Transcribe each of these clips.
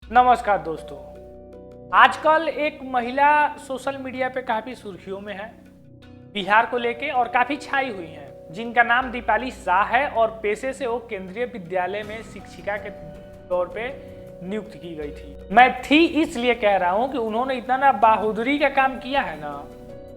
नमस्कार दोस्तों। आजकल एक महिला सोशल मीडिया पे काफ़ी सुर्खियों में है बिहार को लेके और काफ़ी छाई हुई हैं, जिनका नाम दीपाली शाह है और पेशे से वो केंद्रीय विद्यालय में शिक्षिका के तौर पे नियुक्त की गई थी। मैं थी इसलिए कह रहा हूँ कि उन्होंने इतना ना बहादुरी का काम किया है ना,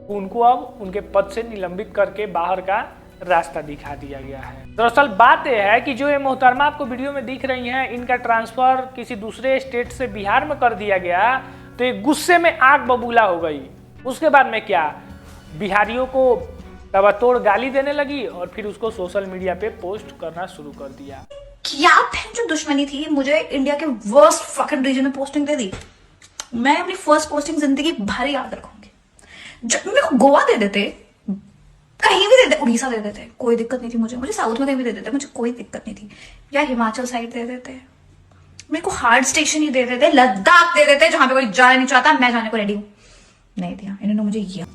उनको अब उनके पद से निलंबित करके बाहर का रास्ता दिखा दिया गया है। दरअसल बात यह है कि जो ये मोहतरमा आपको वीडियो में दिख रही हैं, इनका ट्रांसफर किसी दूसरे स्टेट से बिहार में कर दिया गया, तो ये गुस्से में आग बबूला हो गई। उसके बाद में क्या, बिहारियों को तबातोड़ गाली देने लगी और फिर उसको सोशल मीडिया पे पोस्ट करना शुरू कर दिया। क्या जो दुश्मनी थी, मुझे इंडिया के वर्स्ट फकिंग रीजन में पोस्टिंग दे दी। मैं अपनी फर्स्ट पोस्टिंग जिंदगी भर याद रखूंगी। जब मेरे को गोवा दे देते, कहीं भी दे देते, उड़ीसा दे देते, कोई दिक्कत नहीं थी। मुझे साउथ में कहीं भी दे देते, मुझे कोई दिक्कत नहीं थी। या हिमाचल साइड दे देते, मेरे को हार्ड स्टेशन ही दे देते, लद्दाख दे देते जहां पे कोई जाना नहीं चाहता, मैं जाने को रेडी हूं। नहीं दिया इन्होंने मुझे ये।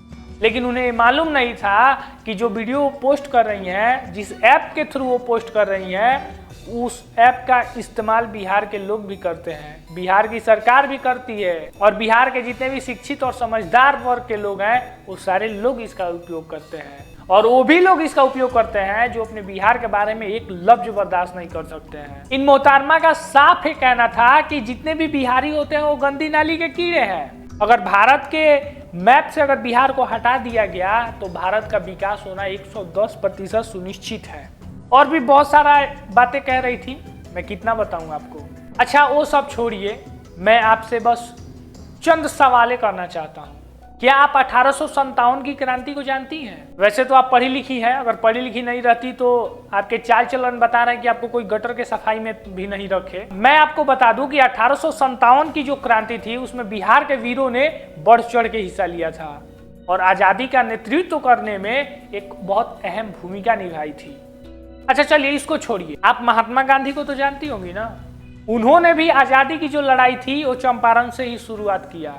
लेकिन उन्हें मालूम नहीं था कि जो वीडियो पोस्ट कर रही हैं, जिस ऐप के थ्रू वो पोस्ट कर रही हैं, उस ऐप का इस्तेमाल बिहार के लोग भी करते हैं, बिहार की सरकार भी करती है और बिहार के जितने भी शिक्षित और समझदार वर्ग के लोग हैं, वो सारे लोग इसका उपयोग करते हैं। और वो भी लोग इसका उपयोग करते हैं जो अपने बिहार के बारे में एक लफ्ज बर्दाश्त नहीं कर सकते हैं। इन मोहतरमा का साफ ही कहना था कि जितने भी बिहारी होते हैं वो गंदी नाली के कीड़े हैं। अगर भारत के मैप से अगर बिहार को हटा दिया गया तो भारत का विकास होना 110% सुनिश्चित है। और भी बहुत सारा बातें कह रही थी, मैं कितना बताऊं आपको। अच्छा वो सब छोड़िए, मैं आपसे बस चंद सवालें करना चाहता हूं। क्या आप 1857 की क्रांति को जानती हैं? वैसे तो आप पढ़ी लिखी हैं, अगर पढ़ी लिखी नहीं रहती तो आपके चाल चलन बता रहे हैं कि आपको कोई गटर के सफाई में भी नहीं रखे। मैं आपको बता दूं कि 1857 की जो क्रांति थी उसमें बिहार के वीरों ने बढ़ चढ़ के हिस्सा लिया था और आज़ादी का नेतृत्व करने में एक बहुत अहम भूमिका निभाई थी। अच्छा चलिए इसको छोड़िए, आप महात्मा गांधी को तो जानती होंगी ना। उन्होंने भी आज़ादी की जो लड़ाई थी वो चंपारण से ही शुरुआत किया।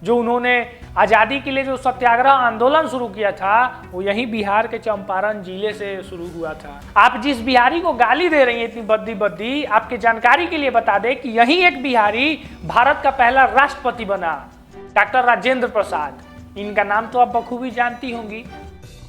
जो उन्होंने आज़ादी के लिए जो सत्याग्रह आंदोलन शुरू किया था वो यही बिहार के चंपारण जिले से शुरू हुआ था। आप जिस बिहारी को गाली दे रही हैं इतनी बद्दी, आपके जानकारी के लिए बता दें कि यही एक बिहारी भारत का पहला राष्ट्रपति बना, डॉक्टर राजेंद्र प्रसाद। इनका नाम तो आप बखूबी जानती होंगी,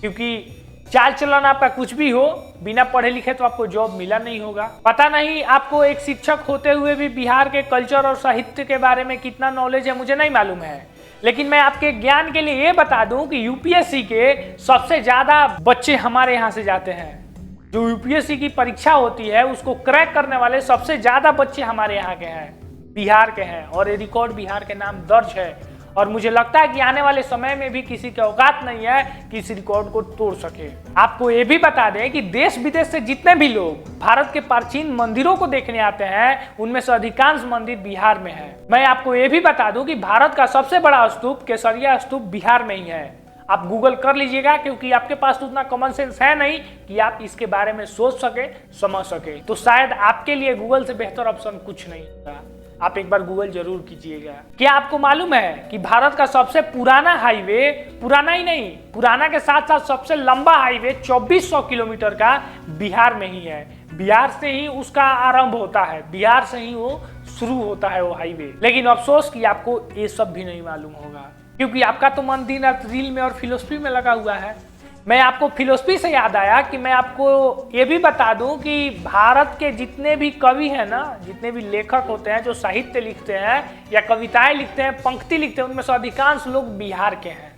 क्योंकि चाल चलन आपका कुछ भी हो, बिना पढ़े लिखे तो आपको जॉब मिला नहीं होगा। पता नहीं आपको एक शिक्षक होते हुए भी बिहार के कल्चर और साहित्य के बारे में कितना नॉलेज है, मुझे नहीं मालूम है। लेकिन मैं आपके ज्ञान के लिए ये बता दूं कि यूपीएससी के सबसे ज्यादा बच्चे हमारे यहाँ से जाते हैं। जो यूपीएससी की परीक्षा होती है उसको क्रैक करने वाले सबसे ज्यादा बच्चे हमारे यहाँ के हैं, बिहार के हैं। और ये रिकॉर्ड बिहार के नाम दर्ज है और मुझे लगता है कि आने वाले समय में भी किसी के औकात नहीं है कि इस रिकॉर्ड को तोड़ सके। आपको ये भी बता दें कि देश विदेश से जितने भी लोग भारत के प्राचीन मंदिरों को देखने आते हैं, उनमें से अधिकांश मंदिर बिहार में है। मैं आपको ये भी बता दूं कि भारत का सबसे बड़ा स्तूप केसरिया स्तूप बिहार में ही है। आप गूगल कर लीजिएगा, क्योंकि आपके पास तो उतना कॉमन सेंस है नहीं कि आप इसके बारे में सोच सके, समझ सके। तो शायद आपके लिए गूगल से बेहतर ऑप्शन कुछ नहीं होगा। आप एक बार गूगल जरूर कीजिएगा। क्या आपको मालूम है कि भारत का सबसे पुराना हाईवे, पुराना ही नहीं, पुराना के साथ साथ सबसे लंबा हाईवे 2400 किलोमीटर का बिहार में ही है। बिहार से ही उसका आरंभ होता है, बिहार से ही वो शुरू होता है वो हाईवे। लेकिन अफसोस कि आपको ये सब भी नहीं मालूम होगा, क्योंकि आपका तो मन दिन रात रील में और फिलोसफी में लगा हुआ है। मैं आपको फिलोसफी से याद आया कि मैं आपको ये भी बता दूं कि भारत के जितने भी कवि हैं ना, जितने भी लेखक होते हैं जो साहित्य लिखते हैं या कविताएं लिखते हैं, पंक्ति लिखते हैं, उनमें से अधिकांश लोग बिहार के हैं,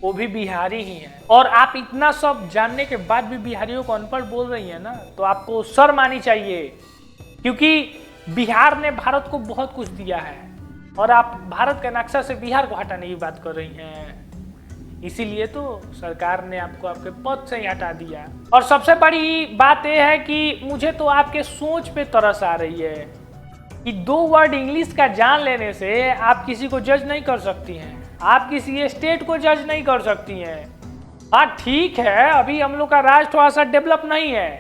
वो भी बिहारी ही हैं। और आप इतना सब जानने के बाद भी बिहारियों को अनपढ़ बोल रही हैं ना, तो आपको शर्म आनी चाहिए, क्योंकि बिहार ने भारत को बहुत कुछ दिया है और आप भारत के नक्शा से बिहार को हटाने की बात कर रही हैं। इसीलिए तो सरकार ने आपको आपके पद से ही हटा दिया। और सबसे बड़ी बात यह है कि मुझे तो आपके सोच पे तरस आ रही है कि 2 वर्ड इंग्लिश का जान लेने से आप किसी को जज नहीं कर सकती हैं, आप किसी स्टेट को जज नहीं कर सकती हैं। हाँ ठीक है, अभी हम लोग का राज्य थोड़ा सा डेवलप नहीं है,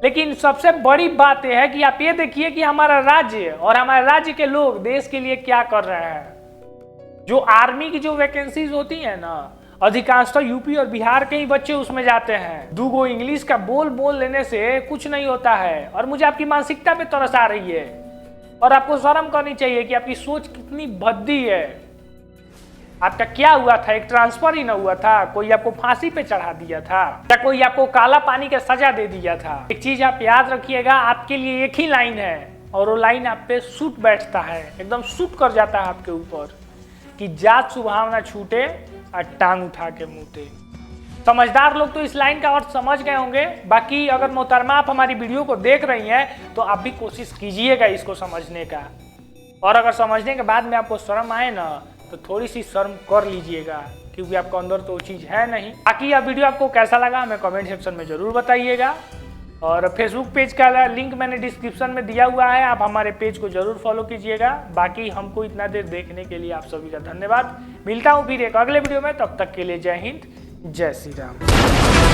लेकिन सबसे बड़ी बात यह है कि आप ये देखिए कि हमारा राज्य और हमारे राज्य के लोग देश के लिए क्या कर रहे हैं। जो आर्मी की जो वैकेंसीज होती है ना, अधिकांशतः यूपी और बिहार के ही बच्चे उसमें जाते हैं। 2 इंग्लिश का बोल लेने से कुछ नहीं होता है। और मुझे आपकी मानसिकता पे तरस आ रही है और आपको शर्म करनी चाहिए कि आपकी सोच कितनी भद्दी है। आपका क्या हुआ था? एक ट्रांसफर ही ना हुआ था? कोई आपको फांसी पे चढ़ा दिया था या कोई आपको काला पानी का सजा दे दिया था? एक चीज आप याद रखिएगा, आपके लिए एक ही लाइन है और वो लाइन आप पे सूट बैठता है, एकदम सूट कर जाता है आपके ऊपर कि जात सुभावना छूटे और टांग उठा के मुँहते। समझदार लोग तो इस लाइन का अर्थ समझ गए होंगे। बाकी अगर मोहतरमा आप हमारी वीडियो को देख रही हैं तो आप भी कोशिश कीजिएगा इसको समझने का, और अगर समझने के बाद में आपको शर्म आए ना तो थोड़ी सी शर्म कर लीजिएगा, क्योंकि आपके अंदर तो वो चीज़ है नहीं। बाकी यह वीडियो आपको कैसा लगा हमें कमेंट सेक्शन में ज़रूर बताइएगा, और फेसबुक पेज का लिंक मैंने डिस्क्रिप्शन में दिया हुआ है, आप हमारे पेज को जरूर फॉलो कीजिएगा। बाकी हमको इतना देर देखने के लिए आप सभी का धन्यवाद। मिलता हूँ फिर एक अगले वीडियो में, तब तक के लिए जय हिंद, जय श्री राम।